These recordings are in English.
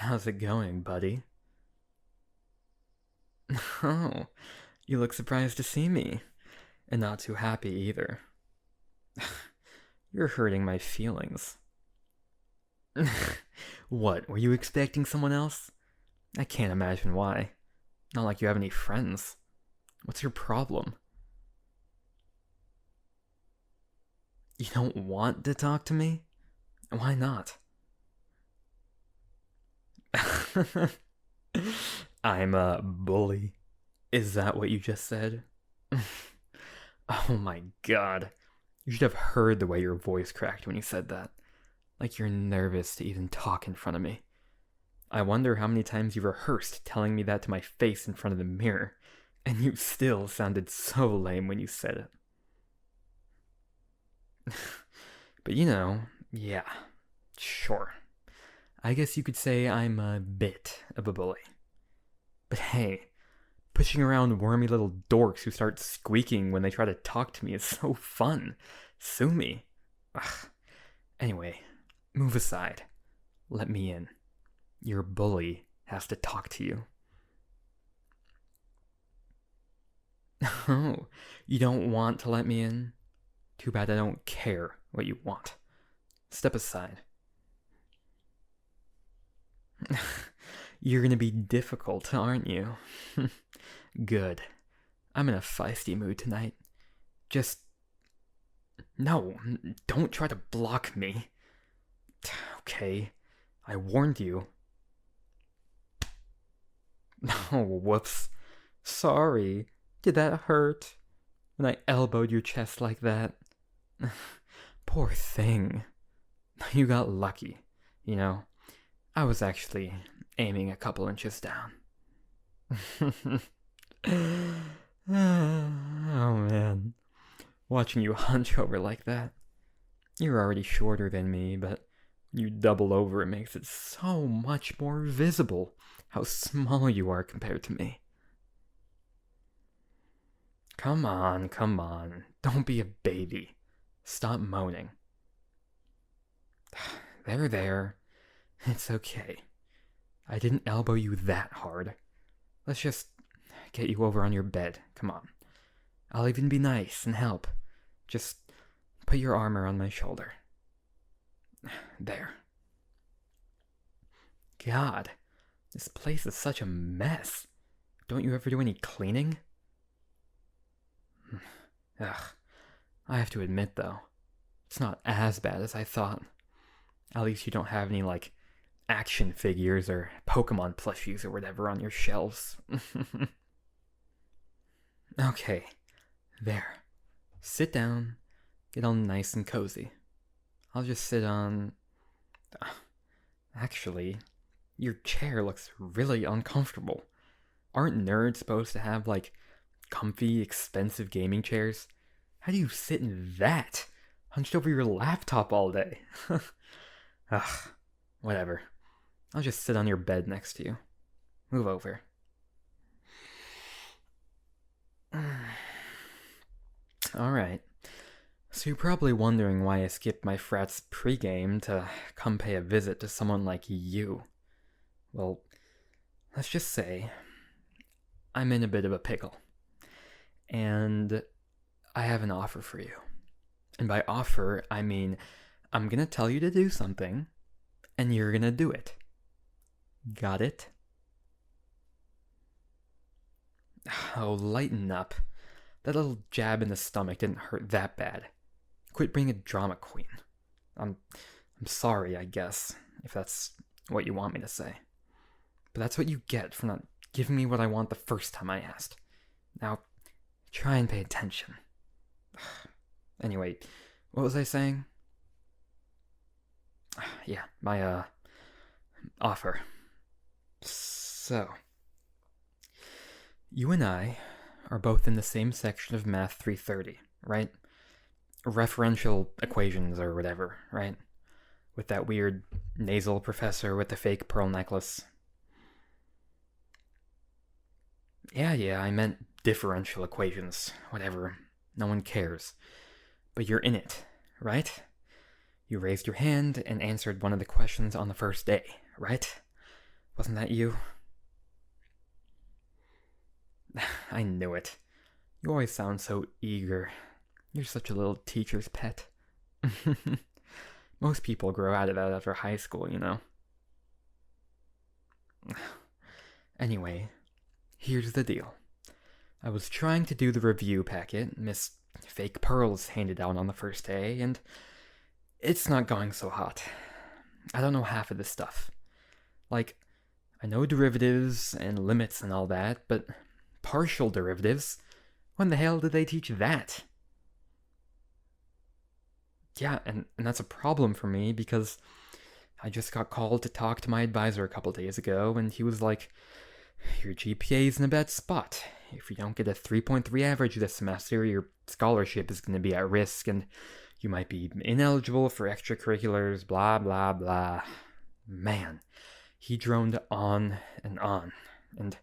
How's it going, buddy? Oh, you look surprised to see me. And not too happy either. You're hurting my feelings. What, were you expecting someone else? I can't imagine why. Not like you have any friends. What's your problem? You don't want to talk to me? Why not? I'm a bully. Is that what you just said? Oh my god. You should have heard the way your voice cracked when you said that. Like you're nervous to even talk in front of me. I wonder how many times you rehearsed telling me that to my face in front of the mirror, and you still sounded so lame when you said it. But yeah, sure. I guess you could say I'm a bit of a bully. But hey, pushing around wormy little dorks who start squeaking when they try to talk to me is so fun. Sue me. Ugh. Anyway, move aside. Let me in. Your bully has to talk to you. Oh, you don't want to let me in? Too bad I don't care what you want. Step aside. You're gonna be difficult, aren't you? Good. I'm in a feisty mood tonight. Just... No, don't try to block me. Okay, I warned you. Oh, whoops. Sorry. Did that hurt? When I elbowed your chest like that? Poor thing. You got lucky, you know? I was actually aiming a couple inches down. Oh man. Watching you hunch over like that. You're already shorter than me, but you double over, it makes it so much more visible how small you are compared to me. Come on, come on. Don't be a baby. Stop moaning. There. It's okay. I didn't elbow you that hard. Let's just get you over on your bed. Come on. I'll even be nice and help. Just put your arm around my shoulder. There. God, this place is such a mess. Don't you ever do any cleaning? Ugh. I have to admit, though, it's not as bad as I thought. At least you don't have any, action figures or Pokemon plushies or whatever on your shelves. Okay, there. Sit down, get all nice and cozy. I'll just sit on... Actually, your chair looks really uncomfortable. Aren't nerds supposed to have, comfy, expensive gaming chairs? How do you sit in that, hunched over your laptop all day? Ugh, whatever. I'll just sit on your bed next to you. Move over. Alright. So you're probably wondering why I skipped my frat's pregame to come pay a visit to someone like you. Well, let's just say I'm in a bit of a pickle. And I have an offer for you. And by offer, I mean I'm gonna tell you to do something, and you're gonna do it. Got it? Oh, lighten up. That little jab in the stomach didn't hurt that bad. Quit being a drama queen. I'm sorry, I guess, if that's what you want me to say. But that's what you get for not giving me what I want the first time I asked. Now, try and pay attention. Anyway, what was I saying? Yeah, my, offer. So, you and I are both in the same section of Math 330, right? Referential equations or whatever, right? With that weird nasal professor with the fake pearl necklace. Yeah, I meant differential equations, whatever. No one cares. But you're in it, right? You raised your hand and answered one of the questions on the first day, right? Wasn't that you? I knew it. You always sound so eager. You're such a little teacher's pet. Most people grow out of that after high school, you know. Anyway, here's the deal. I was trying to do the review packet Miss Fake Pearls handed out on the first day, and it's not going so hot. I don't know half of this stuff. Like, I know derivatives and limits and all that, but partial derivatives? When the hell did they teach that? Yeah, and that's a problem for me because I just got called to talk to my advisor a couple days ago, and he was like, your GPA's in a bad spot. If you don't get a 3.3 average this semester, your scholarship is going to be at risk, and you might be ineligible for extracurriculars, blah, blah, blah. Man, he droned on, and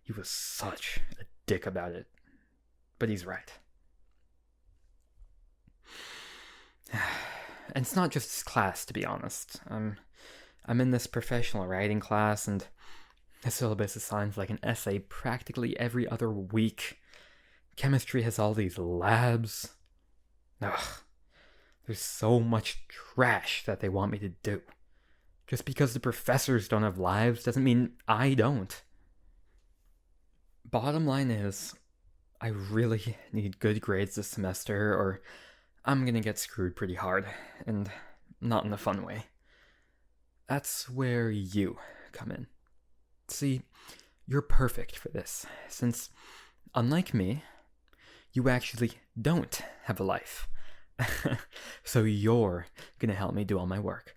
he was such a dick about it. But he's right. And it's not just his class, to be honest. I'm in this professional writing class, and the syllabus assigns like an essay practically every other week. Chemistry has all these labs. Ugh. There's so much trash that they want me to do. Just because the professors don't have lives doesn't mean I don't. Bottom line is, I really need good grades this semester, or I'm gonna get screwed pretty hard, and not in a fun way. That's where you come in. See, you're perfect for this, since, unlike me, you actually don't have a life. So you're gonna help me do all my work.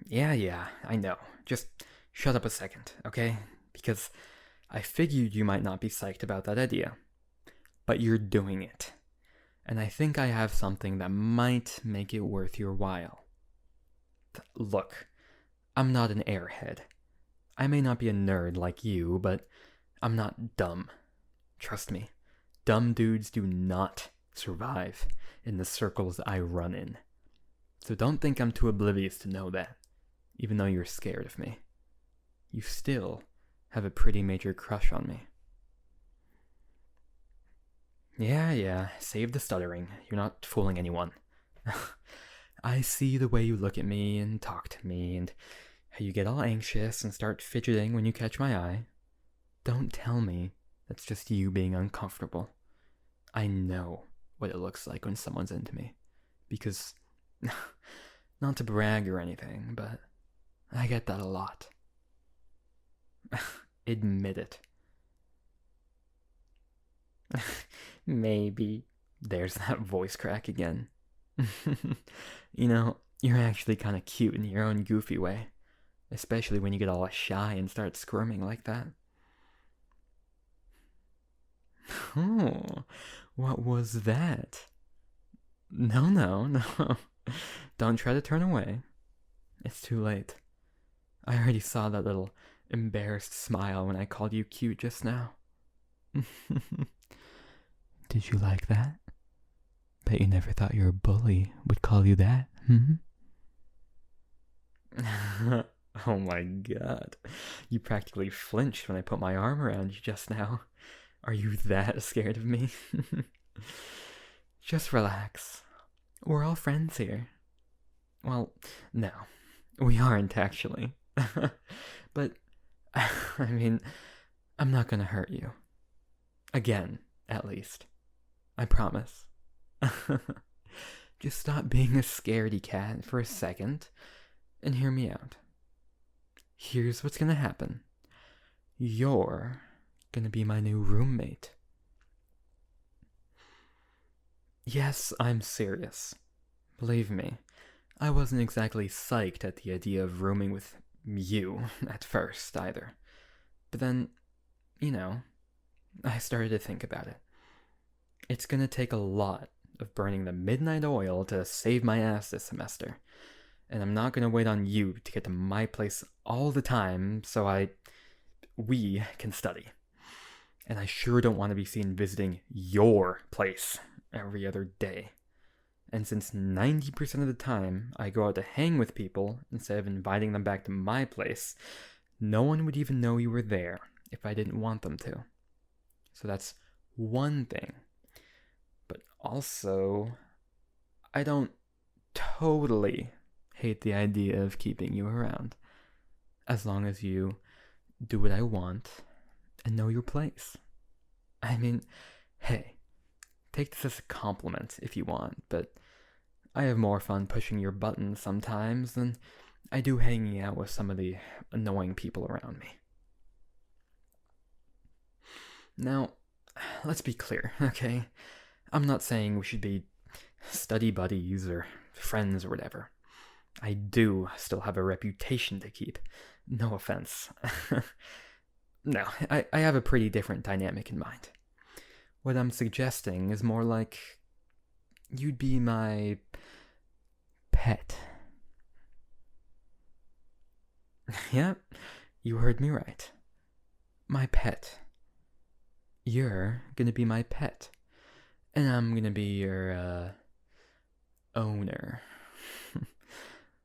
Yeah, I know. Just shut up a second, okay? Because I figured you might not be psyched about that idea. But you're doing it. And I think I have something that might make it worth your while. Look, I'm not an airhead. I may not be a nerd like you, but I'm not dumb. Trust me, dumb dudes do not survive in the circles I run in. So don't think I'm too oblivious to know that, even though you're scared of me. You still have a pretty major crush on me. Yeah, save the stuttering. You're not fooling anyone. I see the way you look at me and talk to me, and how you get all anxious and start fidgeting when you catch my eye. Don't tell me that's just you being uncomfortable. I know what it looks like when someone's into me. Because, not to brag or anything, but I get that a lot. Admit it. Maybe. There's that voice crack again. You know, you're actually kind of cute in your own goofy way. Especially when you get all shy and start squirming like that. Oh, what was that? No. Don't try to turn away. It's too late. I already saw that little embarrassed smile when I called you cute just now. Did you like that? Bet you never thought your bully would call you that, Oh my god. You practically flinched when I put my arm around you just now. Are you that scared of me? Just relax. We're all friends here. Well, no. We aren't actually. But, I mean, I'm not gonna hurt you. Again, at least. I promise. Just stop being a scaredy cat for a second and hear me out. Here's what's gonna happen. You're gonna be my new roommate. Yes, I'm serious. Believe me, I wasn't exactly psyched at the idea of rooming with you at first, either. But then, you know, I started to think about it. It's gonna take a lot of burning the midnight oil to save my ass this semester. And I'm not gonna wait on you to get to my place all the time so we can study. And I sure don't want to be seen visiting your place every other day. And since 90% of the time I go out to hang with people instead of inviting them back to my place, no one would even know you were there if I didn't want them to. So that's one thing. But also, I don't totally hate the idea of keeping you around, as long as you do what I want and know your place. I mean, hey, take this as a compliment if you want, but I have more fun pushing your buttons sometimes than I do hanging out with some of the annoying people around me. Now, let's be clear, okay? I'm not saying we should be study buddies or friends or whatever. I do still have a reputation to keep. No offense. No, I have a pretty different dynamic in mind. What I'm suggesting is more like you'd be my pet. Yep, you heard me right. My pet. You're gonna be my pet. And I'm gonna be your, owner.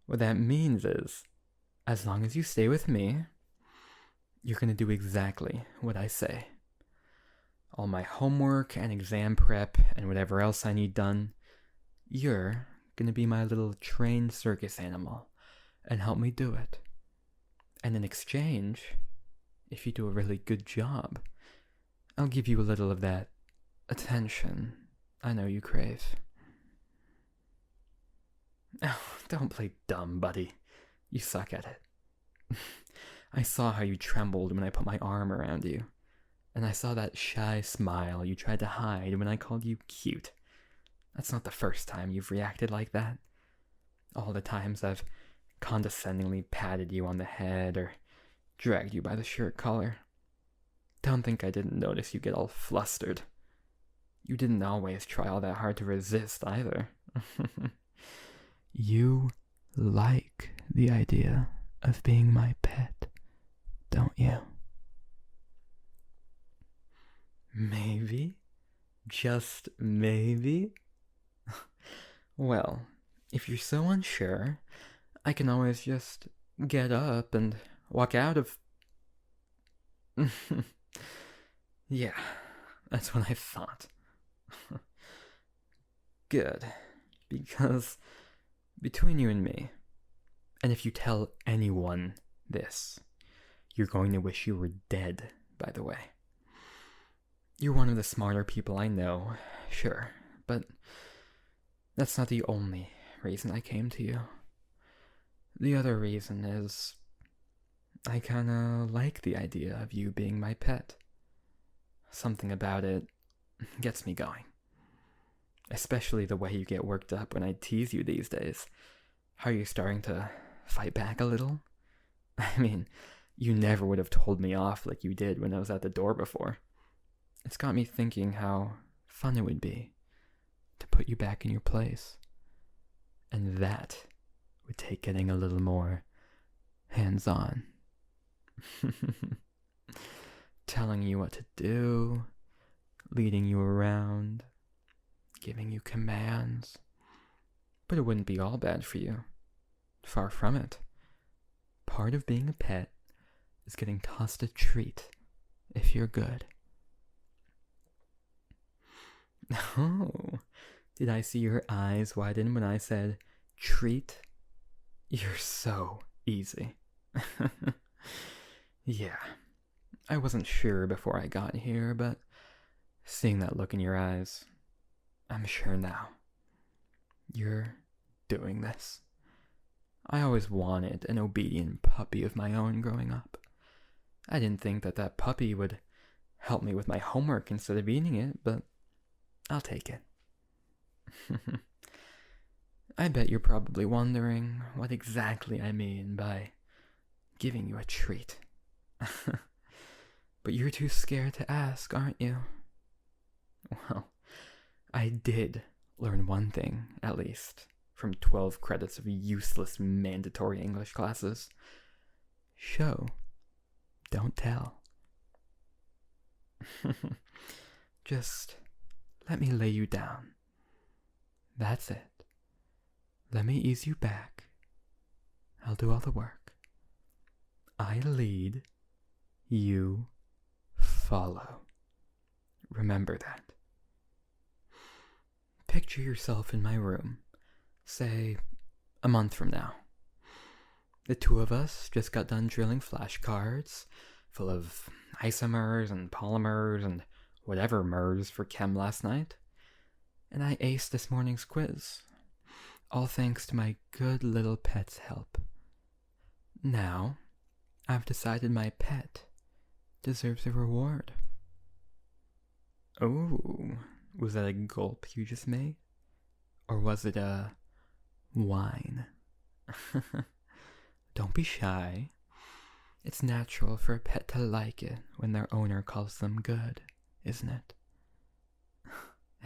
What that means is, as long as you stay with me, you're gonna do exactly what I say. All my homework and exam prep and whatever else I need done, you're gonna be my little trained circus animal and help me do it. And in exchange, if you do a really good job, I'll give you a little of that attention I know you crave. Oh, don't play dumb, buddy. You suck at it. I saw how you trembled when I put my arm around you, and I saw that shy smile you tried to hide when I called you cute. That's not the first time you've reacted like that. All the times I've condescendingly patted you on the head or dragged you by the shirt collar. Don't think I didn't notice you get all flustered. You didn't always try all that hard to resist either. You like the idea of being my pet, don't you? Maybe? Just maybe? Well, if you're so unsure, I can always just get up and walk out of... Yeah, that's what I thought. Good, because between you and me, and if you tell anyone this, you're going to wish you were dead, by the way. You're one of the smarter people I know, sure, but that's not the only reason I came to you. The other reason is I kinda like the idea of you being my pet. Something about it gets me going. Especially the way you get worked up when I tease you these days. How you're starting to fight back a little? I mean, you never would have told me off like you did when I was at the door before. It's got me thinking how fun it would be to put you back in your place. And that would take getting a little more hands-on. Telling you what to do, leading you around, giving you commands. But it wouldn't be all bad for you. Far from it. Part of being a pet is getting tossed a treat if you're good. Oh, did I see your eyes widen when I said treat? You're so easy. Yeah, I wasn't sure before I got here, but seeing that look in your eyes, I'm sure now. You're doing this. I always wanted an obedient puppy of my own growing up. I didn't think that puppy would help me with my homework instead of eating it, but I'll take it. I bet you're probably wondering what exactly I mean by giving you a treat. But you're too scared to ask, aren't you? Well, I did learn one thing, at least, from 12 credits of useless mandatory English classes. Show, don't tell. Just let me lay you down. That's it. let me ease you back. I'll do all the work. I lead, you follow. Remember that. Picture yourself in my room, say, a month from now. The two of us just got done drilling flashcards full of isomers and polymers and whatever mers for chem last night, and I aced this morning's quiz, all thanks to my good little pet's help. Now, I've decided my pet deserves a reward. Oh, was that a gulp you just made? Or was it a whine? Don't be shy. It's natural for a pet to like it when their owner calls them good, isn't it?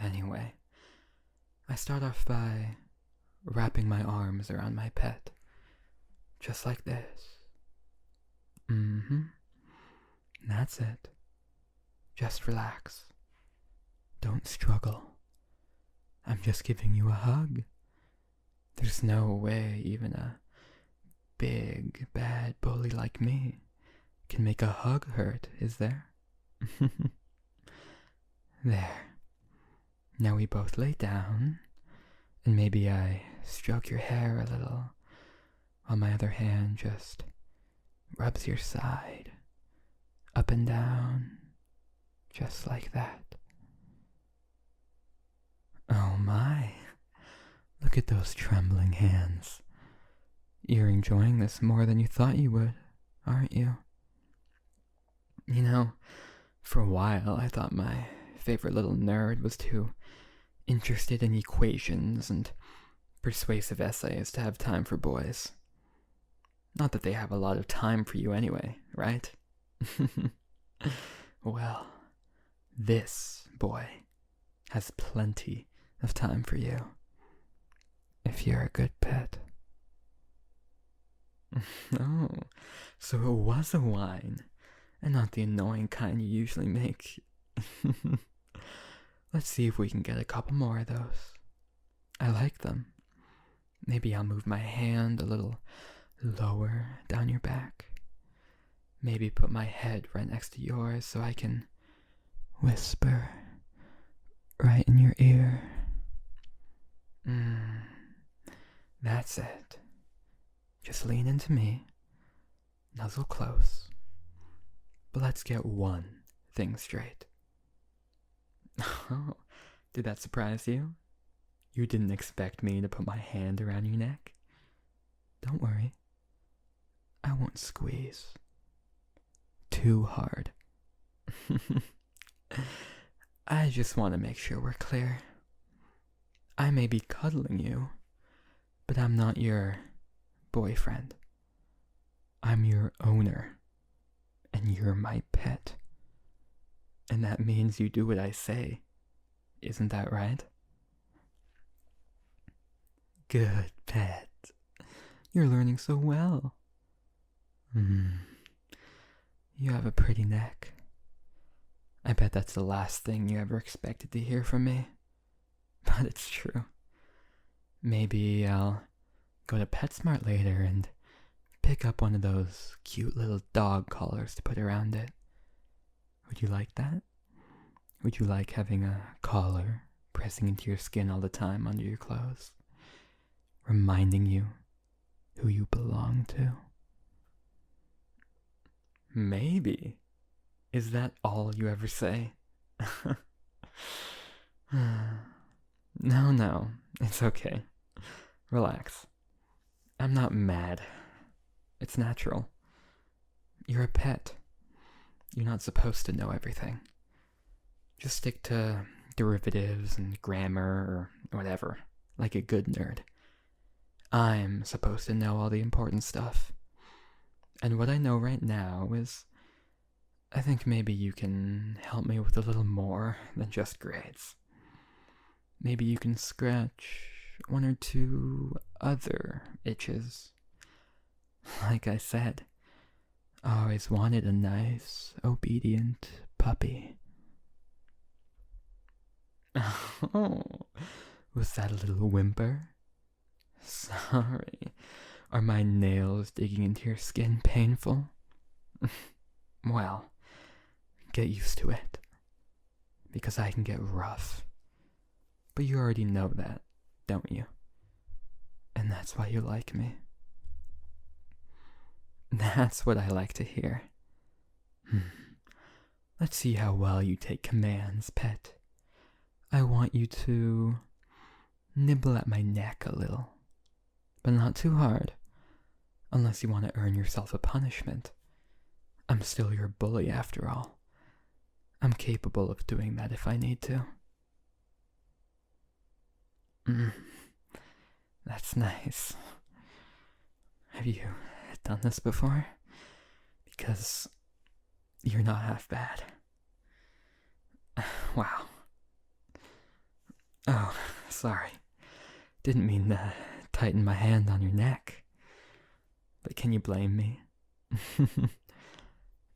Anyway, I start off by wrapping my arms around my pet, just like this. That's it. Just relax. Don't struggle. I'm just giving you a hug. There's no way even a big, bad bully like me can make a hug hurt, is there? There. Now we both lay down, and maybe I stroke your hair a little, while my other hand just rubs your side, up and down, just like that. Oh my, look at those trembling hands. You're enjoying this more than you thought you would, aren't you? You know, for a while I thought my favorite little nerd was too interested in equations and persuasive essays to have time for boys. Not that they have a lot of time for you anyway, right? Well, this boy has plenty of time for you, if you're a good pet. Oh, so it was a whine, and not the annoying kind you usually make. Let's see if we can get a couple more of those. I like them. Maybe I'll move my hand a little lower down your back. Maybe put my head right next to yours so I can whisper right in your ear. That's it. Just lean into me, nuzzle close. But let's get one thing straight. Oh, did that surprise you? You didn't expect me to put my hand around your neck? Don't worry. I won't squeeze too hard. I just want to make sure we're clear. I may be cuddling you, but I'm not your boyfriend. I'm your owner, and you're my pet. And that means you do what I say. Isn't that right? Good pet. You're learning so well. You have a pretty neck. I bet that's the last thing you ever expected to hear from me. But it's true. Maybe I'll go to PetSmart later and pick up one of those cute little dog collars to put around it. Would you like that? Would you like having a collar pressing into your skin all the time under your clothes, reminding you who you belong to? Maybe. Is that all you ever say? No, it's okay. Relax. I'm not mad. It's natural. You're a pet. You're not supposed to know everything. Just stick to derivatives and grammar or whatever, like a good nerd. I'm supposed to know all the important stuff. And what I know right now is, I think maybe you can help me with a little more than just grades. Maybe you can scratch one or two other itches. Like I said, I always wanted a nice, obedient puppy. Oh, was that a little whimper? Sorry. Are my nails digging into your skin painful? Well, get used to it. Because I can get rough. But you already know that, don't you? And that's why you like me. That's what I like to hear. Let's see how well you take commands, pet. I want you to nibble at my neck a little. But not too hard. Unless you want to earn yourself a punishment. I'm still your bully after all. I'm capable of doing that if I need to. That's nice. Have you done this before? Because you're not half bad. Wow. Oh, sorry. Didn't mean to tighten my hand on your neck. But can you blame me?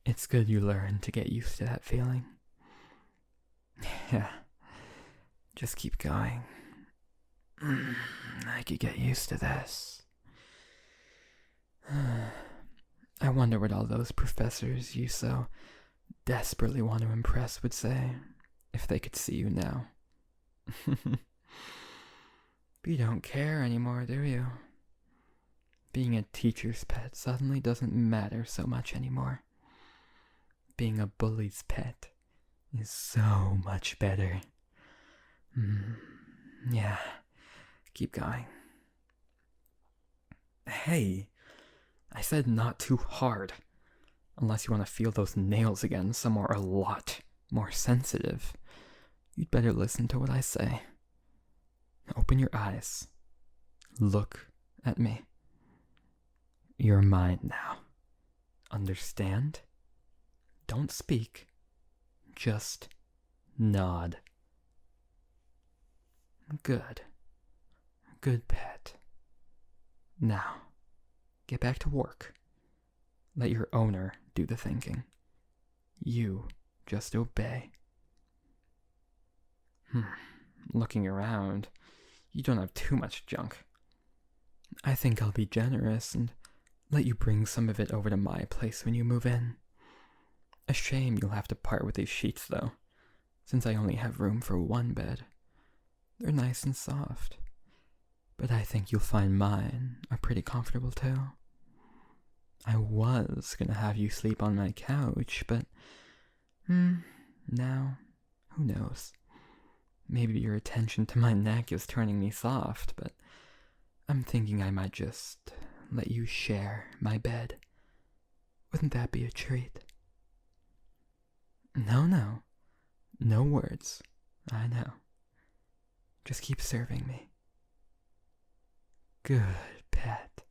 It's good you learned to get used to that feeling. Yeah. Just keep going. I could get used to this. I wonder what all those professors you so desperately want to impress would say if they could see you now. But you don't care anymore, do you? Being a teacher's pet suddenly doesn't matter so much anymore. Being a bully's pet is so much better. Yeah, keep going. Hey, I said not too hard. Unless you want to feel those nails again somewhere a lot more sensitive. You'd better listen to what I say. Open your eyes. Look at me. You're mine now. Understand? Don't speak. Just nod. Good. Good pet. Now, get back to work. Let your owner do the thinking. You just obey. Looking around, you don't have too much junk. I think I'll be generous and let you bring some of it over to my place when you move in. A shame you'll have to part with these sheets, though, since I only have room for one bed. They're nice and soft, but I think you'll find mine are pretty comfortable, too. I was gonna have you sleep on my couch, but now, who knows? Maybe your attention to my neck is turning me soft, but I'm thinking I might just let you share my bed. Wouldn't that be a treat? No. No words. I know. Just keep serving me. Good pet.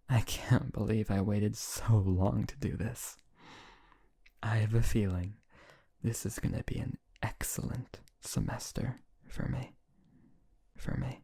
I can't believe I waited so long to do this. I have a feeling this is going to be an excellent semester for me. For me.